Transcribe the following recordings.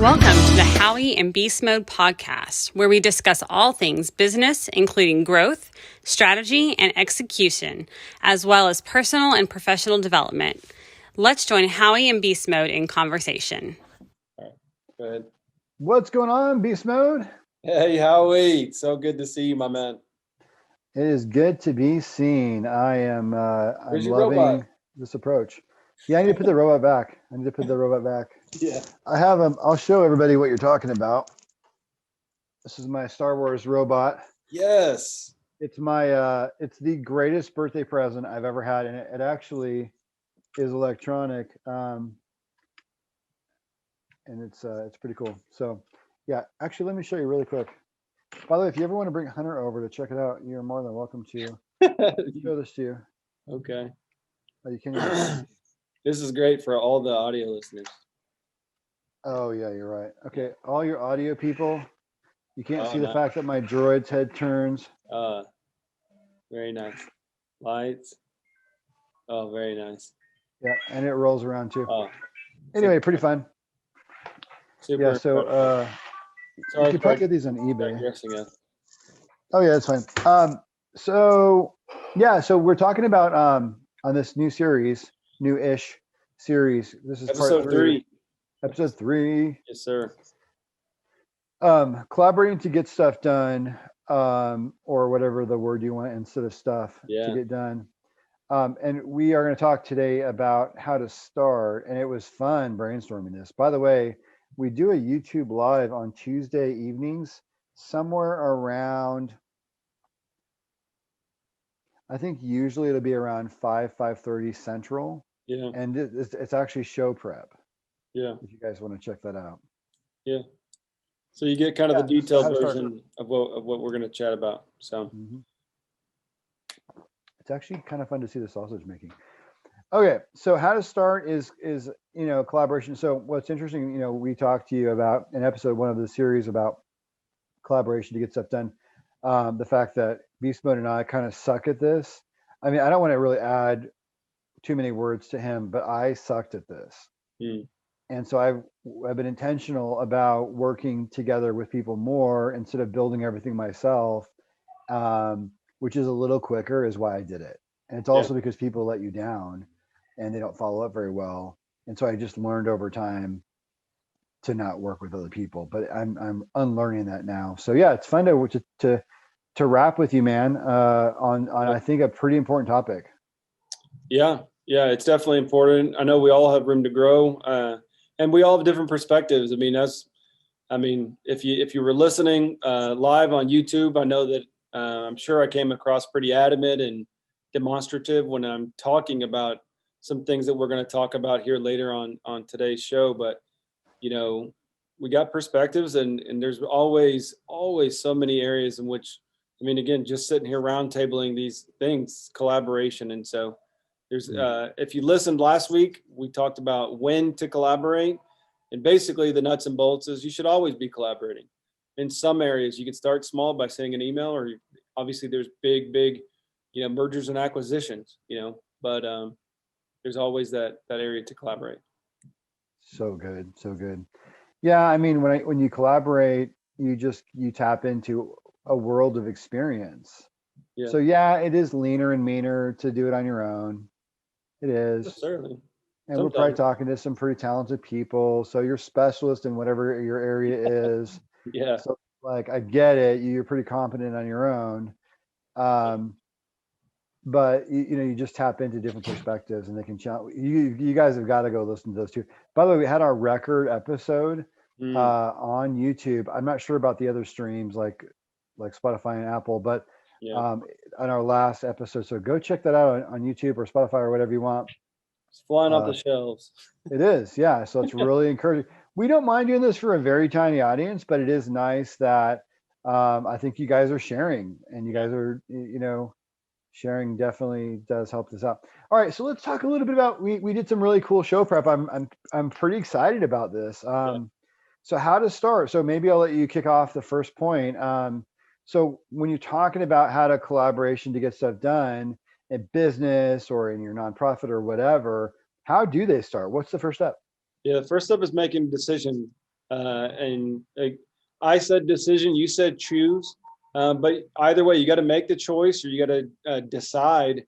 Welcome to the Howie and Beastmode podcast, where we discuss all things business, including growth, strategy, and execution, as well as personal and professional development. Let's join Howie and Beastmode in conversation. All right, go ahead. What's going on, Beastmode? Hey, Howie. So good to see you, my man. It is good to be seen. I'm loving robot? this approach. Yeah, I need to put the robot back. Yeah. I have I'll show everybody what you're talking about. This is my Star Wars robot. Yes. It's my it's the greatest birthday present I've ever had, and it actually is electronic. And it's pretty cool. So yeah, actually, let me show you really quick. By the way, if you ever want to bring Hunter over to check it out, you're more than welcome to show this to you. Okay. Oh, you can't even... This is great for all the audio listeners. Oh yeah, you're right. Okay, all your audio people, you can't see the nice. fact that my droid's head turns. Very nice. Lights. Oh, very nice. Yeah, and it rolls around too. Oh. Anyway, pretty fun. Super. Yeah, so you can probably get these on eBay. Oh yeah, that's fine. So we're talking about on this new-ish series. This is episode part 3. Episode 3. Yes, sir. Collaborating to get stuff done, or whatever the word you want instead of stuff to get done. And we are going to talk today about how to start. And it was fun brainstorming this. By the way, we do a YouTube live on Tuesday evenings, somewhere around, I think usually it'll be around 5:30 Central. Yeah. And it's actually show prep. Yeah. If you guys want to check that out. Yeah. So you get kind of the detailed version of what we're going to chat about. So it's actually kind of fun to see the sausage making. Okay, so how to start is collaboration. So what's interesting, we talked to you about in episode 1 of the series about collaboration to get stuff done. The fact that Beastmode and I kind of suck at this. I mean, I don't want to really add too many words to him, but I sucked at this. And so I've been intentional about working together with people more instead of building everything myself, which is a little quicker, is why I did it. And it's also because people let you down and they don't follow up very well. And so I just learned over time to not work with other people, but I'm unlearning that now. So yeah, it's fun to wrap with you, man, on I think a pretty important topic. Yeah, it's definitely important. I know we all have room to grow, and we all have different perspectives. I mean, if you were listening live on YouTube, I know that I'm sure I came across pretty adamant and demonstrative when I'm talking about some things that we're going to talk about here later on today's show. But we got perspectives, and there's always so many areas in which, again, just sitting here roundtabling these things, collaboration. And so there's if you listened last week, we talked about when to collaborate, and basically the nuts and bolts is you should always be collaborating. In some areas, you can start small by sending an email, or obviously there's big mergers and acquisitions, but there's always that area to collaborate. So good. Yeah, I mean, when you collaborate, you tap into a world of experience. Yeah. So yeah, it is leaner and meaner to do it on your own. It is. Yes, certainly. And we're probably talking to some pretty talented people. So you're specialist in whatever your area is. Yeah. So I get it. You're pretty competent on your own. But you just tap into different perspectives, and they can challenge you guys have got to go listen to those too. By the way, we had our record episode on YouTube. I'm not sure about the other streams like Spotify and Apple, but on our last episode. So go check that out on YouTube or Spotify or whatever you want. It's flying off the shelves. It is, yeah. So it's really encouraging. We don't mind doing this for a very tiny audience, but it is nice that I think you guys are sharing, and you guys are, sharing definitely does help this out. All right, so let's talk a little bit about. We did some really cool show prep. I'm pretty excited about this. So how to start? So maybe I'll let you kick off the first point. So when you're talking about how to collaboration to get stuff done in business or in your nonprofit or whatever, how do they start? What's the first step? Yeah, the first step is making a decision And I said decision, you said choose. But either way, you got to make the choice, or you got to decide,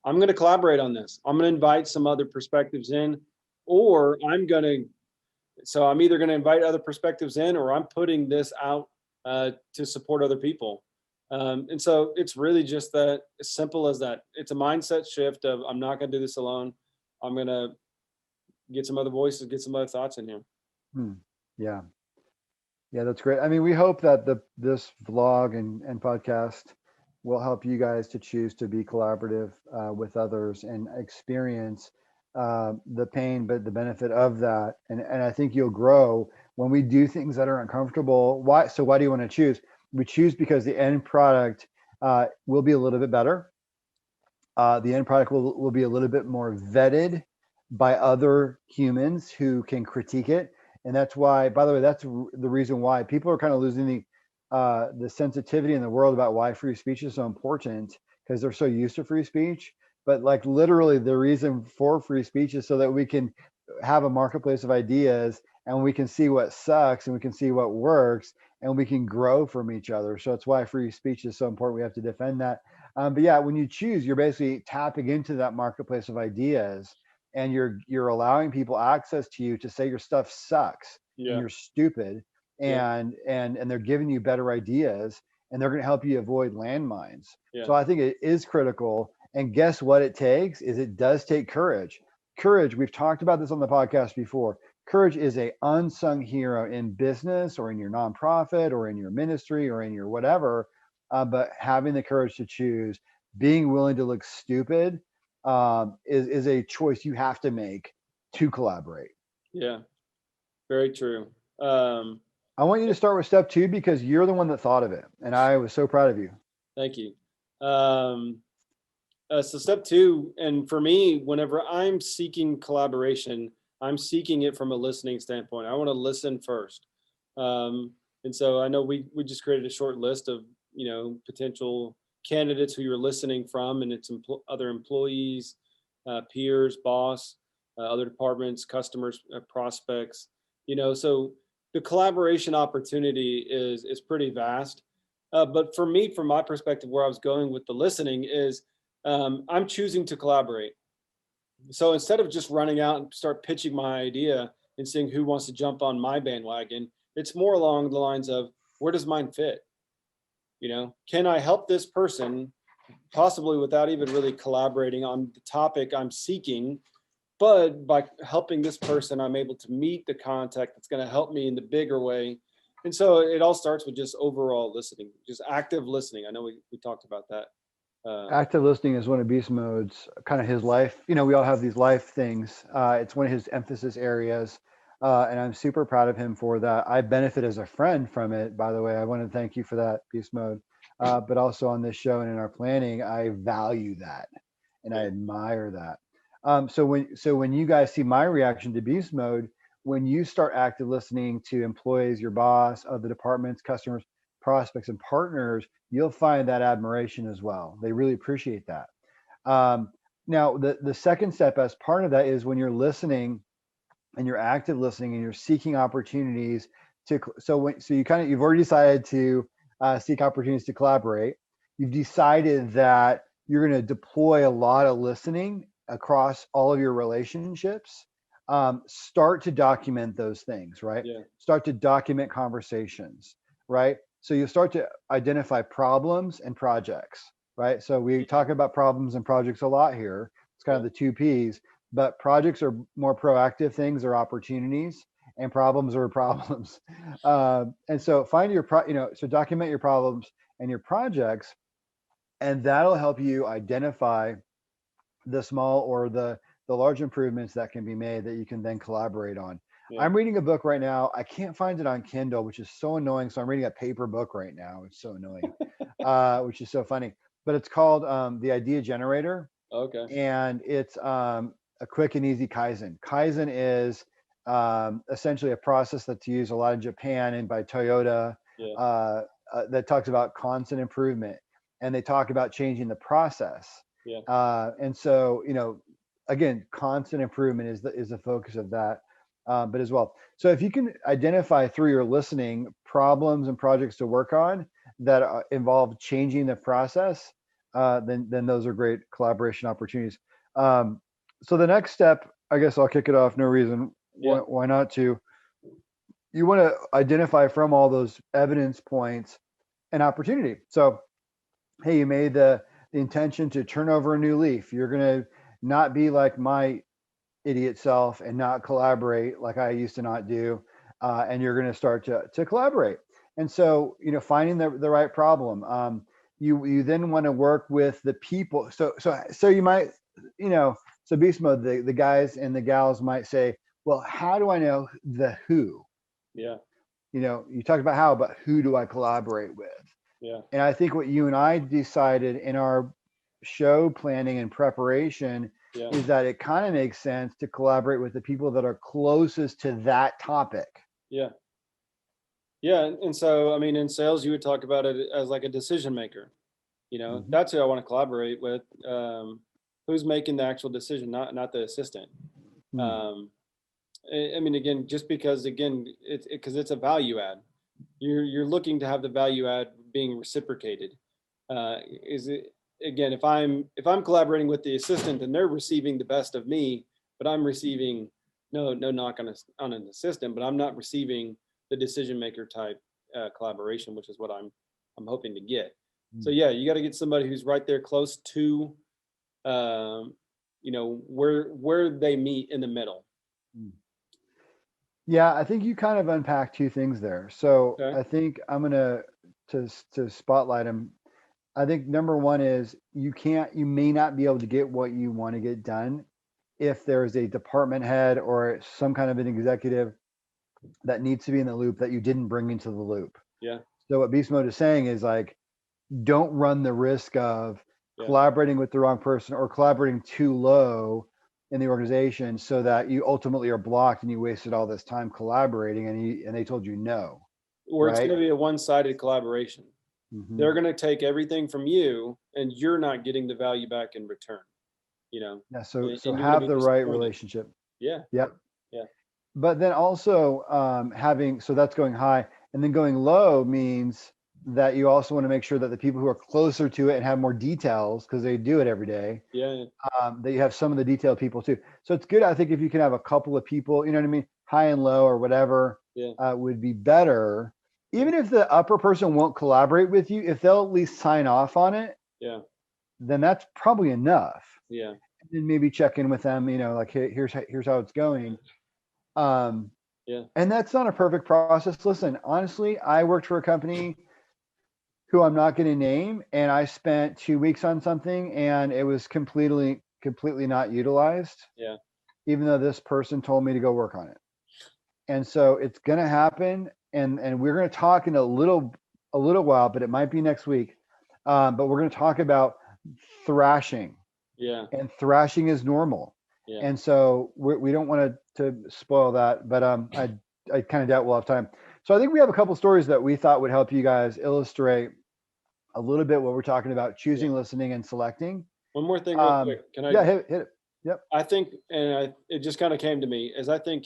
I'm going to collaborate on this. I'm going to invite some other perspectives in, or I'm either going to invite other perspectives in, or I'm putting this out to support other people. And so it's really just that, as simple as that. It's a mindset shift of, I'm not going to do this alone. I'm going to get some other voices, get some other thoughts in here. Yeah. Yeah, that's great. I mean, we hope that this vlog and podcast will help you guys to choose to be collaborative with others and experience the pain, but the benefit of that. And I think you'll grow when we do things that are uncomfortable. Why? So why do you want to choose? We choose because the end product will be a little bit better. The end product will be a little bit more vetted by other humans who can critique it. And that's why, by the way, that's the reason why people are kind of losing the sensitivity in the world about why free speech is so important, because they're so used to free speech. But like literally the reason for free speech is so that we can have a marketplace of ideas, and we can see what sucks and we can see what works, and we can grow from each other. So it's why free speech is so important. We have to defend that. But yeah, when you choose, you're basically tapping into that marketplace of ideas, and you're allowing people access to you to say your stuff sucks and you're stupid, and they're giving you better ideas, and they're going to help you avoid landmines. So I think it is critical. And guess what it takes is, it does take courage. Courage, we've talked about this on the podcast before. Courage is a unsung hero in business, or in your nonprofit, or in your ministry, or in your whatever. But having the courage to choose, being willing to look stupid, is a choice you have to make to collaborate. Yeah, very true. I want you to start with step 2, because you're the one that thought of it, and I was so proud of you. Thank you. So step 2, and for me, whenever I'm seeking collaboration, I'm seeking it from a listening standpoint. I want to listen first. And so I know we just created a short list of, potential candidates who you're listening from, and it's other employees, peers, boss, other departments, customers, prospects. So the collaboration opportunity is pretty vast. But for me, from my perspective, where I was going with the listening is, I'm choosing to collaborate. So instead of just running out and start pitching my idea and seeing who wants to jump on my bandwagon, it's more along the lines of, where does mine fit? Can I help this person, possibly without even really collaborating on the topic I'm seeking, but by helping this person, I'm able to meet the contact that's going to help me in the bigger way. And so it all starts with just overall listening, just active listening. I know we talked about that. Active listening is one of Beastmode's kind of his life. We all have these life things. It's one of his emphasis areas. And I'm super proud of him for that. I benefit as a friend from it, by the way. I want to thank you for that, Beastmode. But also on this show and in our planning, I value that, and I admire that. So when you guys see my reaction to Beastmode, when you start active listening to employees, your boss, other departments, customers, prospects, and partners, you'll find that admiration as well. They really appreciate that. Now, the second step as part of that is, when you're listening and you're active listening and you're seeking opportunities you've already decided to seek opportunities to collaborate. You've decided that you're going to deploy a lot of listening across all of your relationships. Start to document those things, right? Start to document conversations, right? So you'll start to identify problems and projects, right? So we talk about problems and projects a lot here. It's kind of the 2 Ps. But projects are more proactive things, or opportunities, and problems are problems. And so find so document your problems and your projects, and that'll help you identify the small or the large improvements that can be made that you can then collaborate on. I'm reading a book right now. I can't find it on Kindle, which is so annoying. So I'm reading a paper book right now. It's so annoying, which is so funny. But it's called The Idea Generator. Okay. And it's a quick and easy Kaizen. Kaizen is essentially a process that's used a lot in Japan and by Toyota, that talks about constant improvement, and they talk about changing the process. And so, again, constant improvement is the focus of that. but as well. So if you can identify through your listening problems and projects to work on that involve changing the process, then those are great collaboration opportunities. So the next step, I guess I'll kick it off. No reason why not to. You want to identify from all those evidence points an opportunity. So, hey, you made the intention to turn over a new leaf. You're going to not be like my idiot self and not collaborate like I used to not do. And you're going to start to collaborate. And so, finding the right problem. You then want to work with the people. So you might, so beast mode, the guys and the gals might say, well, how do I know the who? Yeah. You talked about how, but who do I collaborate with? Yeah. And I think what you and I decided in our show planning and preparation is that it kind of makes sense to collaborate with the people that are closest to that topic. Yeah. Yeah. And so, I mean, in sales, you would talk about it as like a decision maker. That's who I want to collaborate with. Who's making the actual decision, not the assistant. I mean, again, just because it's a value add. You're looking to have the value add being reciprocated. If I'm collaborating with the assistant, then they're receiving the best of me, but I'm receiving no knock on an assistant, but I'm not receiving the decision maker type collaboration, which is what I'm hoping to get. So yeah, you got to get somebody who's right there close to, where they meet in the middle. Yeah, I think you kind of unpacked two things there. So I think I'm gonna to spotlight them. I think number one is you may not be able to get what you want to get done if there's a department head or some kind of an executive that needs to be in the loop that you didn't bring into the loop. Yeah. So what Beast Mode is saying is like, don't run the risk of collaborating with the wrong person or collaborating too low in the organization so that you ultimately are blocked and you wasted all this time collaborating and they told you no. Or it's going to be a one-sided collaboration. They're going to take everything from you and you're not getting the value back in return. Yeah. So have the right relationship. Yeah. Yep. Yeah. But then also so that's going high, and then going low means that you also want to make sure that the people who are closer to it and have more details, because they do it every day, that you have some of the detailed people too. So it's good, I think, if you can have a couple of people, you know what I mean, high and low or whatever, would be better. Even if the upper person won't collaborate with you, if they'll at least sign off on it, then that's probably enough. Yeah. And then maybe check in with them, like, hey, here's how it's going. And that's not a perfect process. Listen, honestly, I worked for a company who I'm not going to name, and I spent 2 weeks on something and it was completely not utilized. Yeah. Even though this person told me to go work on it. And so it's going to happen. And we're going to talk in a little while, but it might be next week. But we're going to talk about thrashing. Yeah. And thrashing is normal. Yeah. And so we don't want to spoil that, but I kind of doubt we'll have time. So I think we have a couple stories that we thought would help you guys illustrate a little bit what we're talking about: choosing, listening, and selecting. One more thing real quick. Can I? Yeah, hit it. Yep. I think, it just kind of came to me, is I think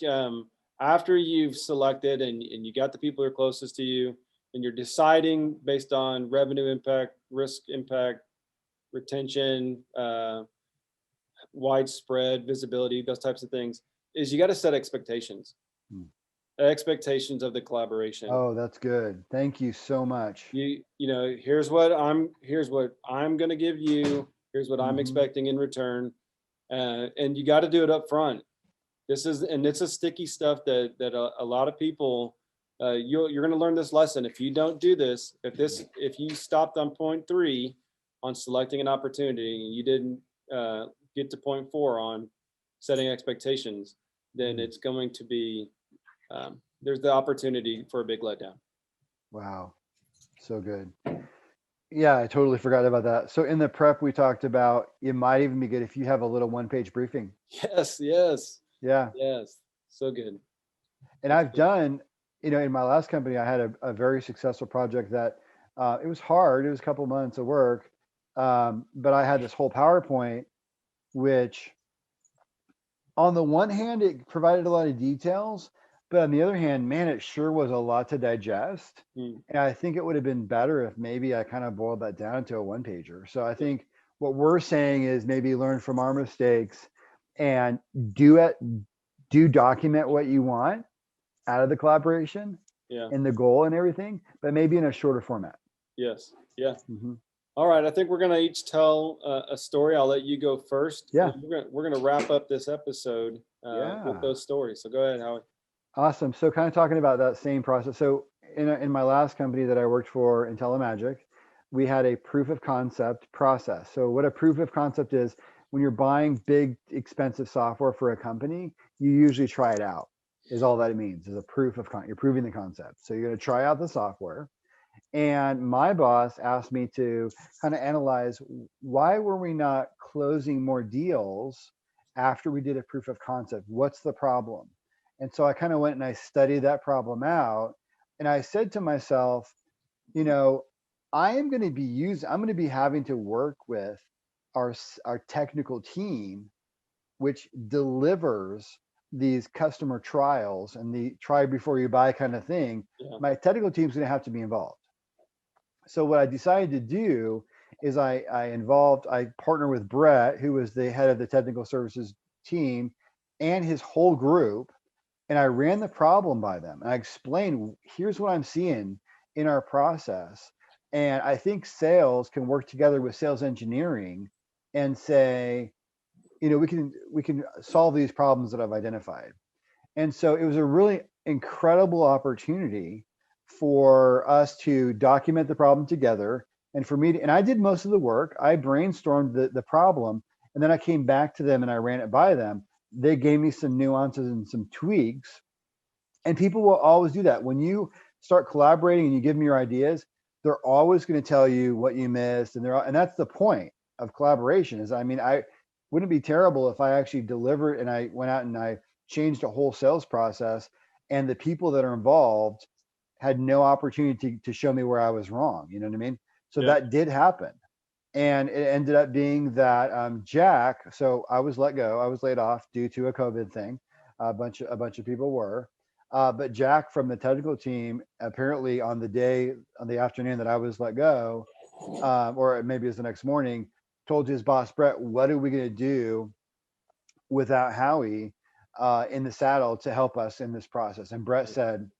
after you've selected and you got the people who are closest to you and you're deciding based on revenue impact, risk impact, retention, widespread visibility, those types of things, is you got to set expectations. Expectations of the collaboration. Oh, that's good. Thank you so much. Here's what I'm going to give you. Here's what I'm expecting in return. And you got to do it up front. It's a sticky stuff that a lot of people, you're going to learn this lesson. If you don't do this, if you stopped on point 3 on selecting an opportunity and you didn't get to point 4 on setting expectations, then it's going to be, there's the opportunity for a big letdown. Wow. So good. Yeah, I totally forgot about that. So in the prep, we talked about, it might even be good if you have a little 1-page briefing. Yes. Yeah. Yes. So good. And I've done, in my last company, I had a very successful project that it was hard. It was a couple months of work. But I had this whole PowerPoint, which on the one hand, it provided a lot of details, but on the other hand, man, it sure was a lot to digest. Mm. And I think it would have been better if maybe I kind of boiled that down to a one pager. So I Yeah. think what we're saying is maybe learn from our mistakes and do document what you want out of the collaboration Yeah. and the goal and everything, but maybe in a shorter format. Yes. Yeah. Mm-hmm. All right. I think we're going to each tell a story. I'll let you go first. Yeah. We're gonna wrap up this episode Yeah. with those stories. So go ahead, Howie. Awesome. So kind of talking about that same process. So in my last company that I worked for in Telemagic, we had a proof of concept process. So what a proof of concept is, when you're buying big, expensive software for a company, you usually try it out, is all that it means, is a proof of you're proving the concept. So you're going to try out the software. And my boss asked me to kind of analyze, why were we not closing more deals after we did a proof of concept? What's the problem? And so I kind of went and I studied that problem out. And I said to myself, you know, I'm going to be having to work with our technical team, which delivers these customer trials and the try before you buy kind of thing. Yeah. My technical team's going to have to be involved. So what I decided to do is I partnered with Brett, who was the head of the technical services team, and his whole group. And I ran the problem by them. And I explained, here's what I'm seeing in our process. And I think sales can work together with sales engineering and say, we can solve these problems that I've identified. And so it was a really incredible opportunity for us to document the problem together, and for me to, and I did most of the work. I brainstormed the problem, and then I came back to them and I ran it by them. They gave me some nuances and some tweaks. And people will always do that. When you start collaborating and you give them your ideas, they're always going to tell you what you missed. And that's the point of collaboration is, I mean, I wouldn't be terrible if I actually delivered and I went out and I changed a whole sales process and the people that are involved had no opportunity to show me where I was wrong. You know what I mean? So Yeah. that did happen. And it ended up being that Jack, so I was let go. I was laid off due to a COVID thing. A bunch of people were. But Jack from the technical team, apparently on the afternoon that I was let go, or maybe it was the next morning, told his boss, Brett, what are we going to do without Howie in the saddle to help us in this process? And Brett said,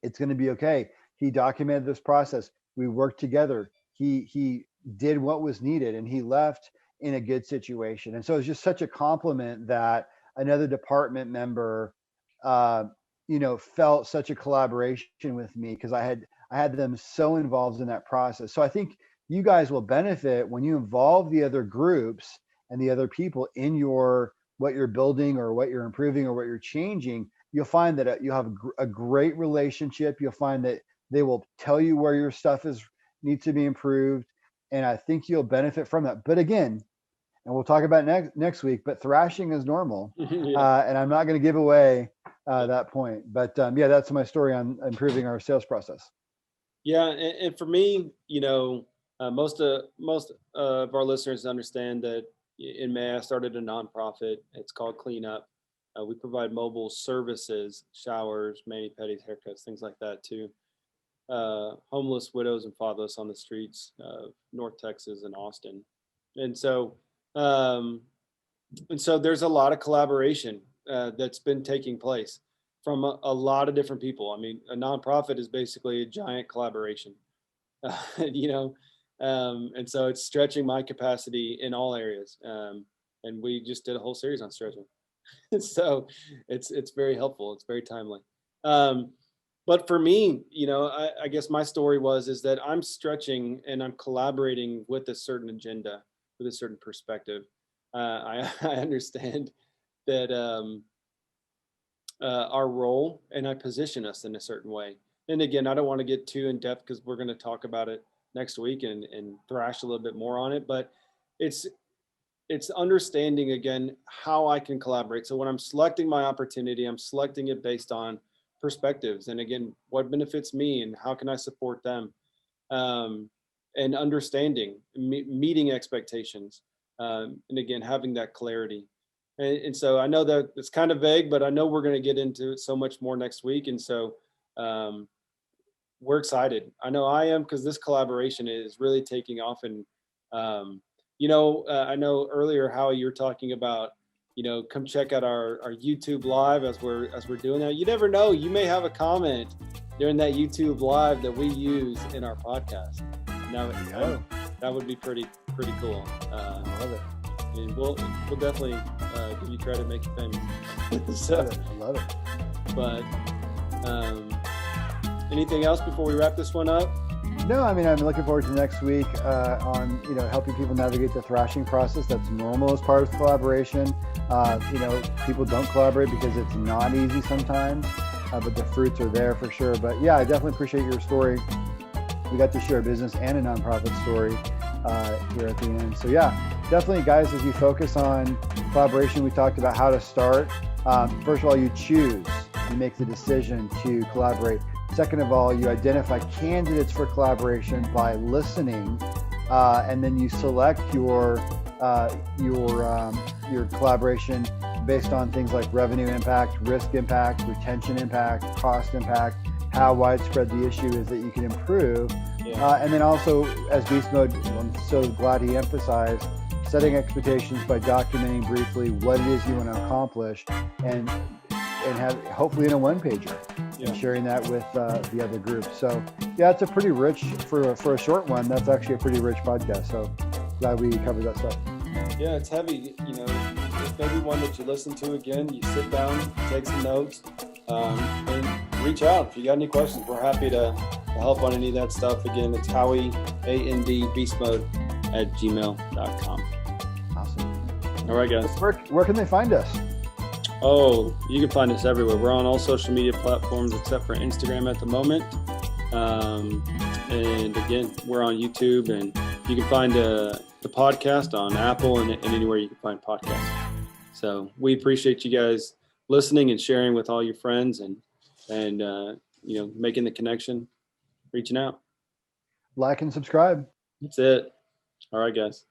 it's going to be okay. He documented this process. We worked together. He did what was needed, and he left in a good situation. And so it's just such a compliment that another department member, felt such a collaboration with me, because I had them so involved in that process. So I think you guys will benefit when you involve the other groups and the other people in what you're building or what you're improving or what you're changing. You'll find that you'll have a great relationship. You'll find that they will tell you where your stuff needs to be improved. And I think you'll benefit from that. But again, and we'll talk about next week, but thrashing is normal. Yeah. And I'm not going to give away that point. But that's my story on improving our sales process. Yeah. And for me, most of our listeners understand that in May, I started a nonprofit. It's called Clean Up. We provide mobile services, showers, mani-pedis, haircuts, things like that to homeless widows and fatherless on the streets of North Texas and Austin. And so there's a lot of collaboration that's been taking place from a lot of different people. I mean, a nonprofit is basically a giant collaboration, and so it's stretching my capacity in all areas. And we just did a whole series on stretching. So it's very helpful. It's very timely. But for me, I guess my story is that I'm stretching and I'm collaborating with a certain agenda, with a certain perspective. I understand that our role, and I position us in a certain way. And again, I don't want to get too in depth because we're going to talk about it next week and thrash a little bit more on it. But it's understanding, again, how I can collaborate. So when I'm selecting my opportunity, I'm selecting it based on perspectives. And again, what benefits me and how can I support them? And understanding, meeting expectations. And again, having that clarity. And so I know that it's kind of vague, but I know we're going to get into it so much more next week. And so we're excited. I know I am, because this collaboration is really taking off. And, I know earlier, Howie, you were talking about, come check out our YouTube live as we're doing that. You never know. You may have a comment during that YouTube live that we use in our podcast. Now, that would be pretty cool. I love it. And we'll definitely give you credit, make you famous. So, I love it. But anything else before we wrap this one up? No, I mean, I'm looking forward to next week on, helping people navigate the thrashing process. That's normal as part of collaboration. People don't collaborate because it's not easy sometimes, but the fruits are there for sure. But yeah, I definitely appreciate your story. We got to share a business and a nonprofit story here at the end. So yeah, definitely, guys, as you focus on collaboration, we talked about how to start. First of all, you make the decision to collaborate. Second of all, you identify candidates for collaboration by listening, and then you select your collaboration based on things like revenue impact, risk impact, retention impact, cost impact, how widespread the issue is that you can improve. And then also, as Beastmode, I'm so glad he emphasized, setting expectations by documenting briefly what it is you want to accomplish, and have hopefully in a one-pager, and sharing that with the other groups. So yeah, it's a pretty rich, for a short one, that's actually a pretty rich podcast. So glad we covered that stuff. Yeah, it's heavy. It's maybe one that you listen to again, you sit down, take some notes, and reach out if you got any questions. We're happy to help on any of that stuff. Again, it's Howie, Beastmode @gmail.com. Awesome. All right, guys. Where can they find us? Oh, you can find us everywhere. We're on all social media platforms except for Instagram at the moment. And again, we're on YouTube, and you can find the podcast on Apple and anywhere you can find podcasts. So we appreciate you guys listening and sharing with all your friends, and making the connection, reaching out. Like and subscribe. That's it. All right, guys.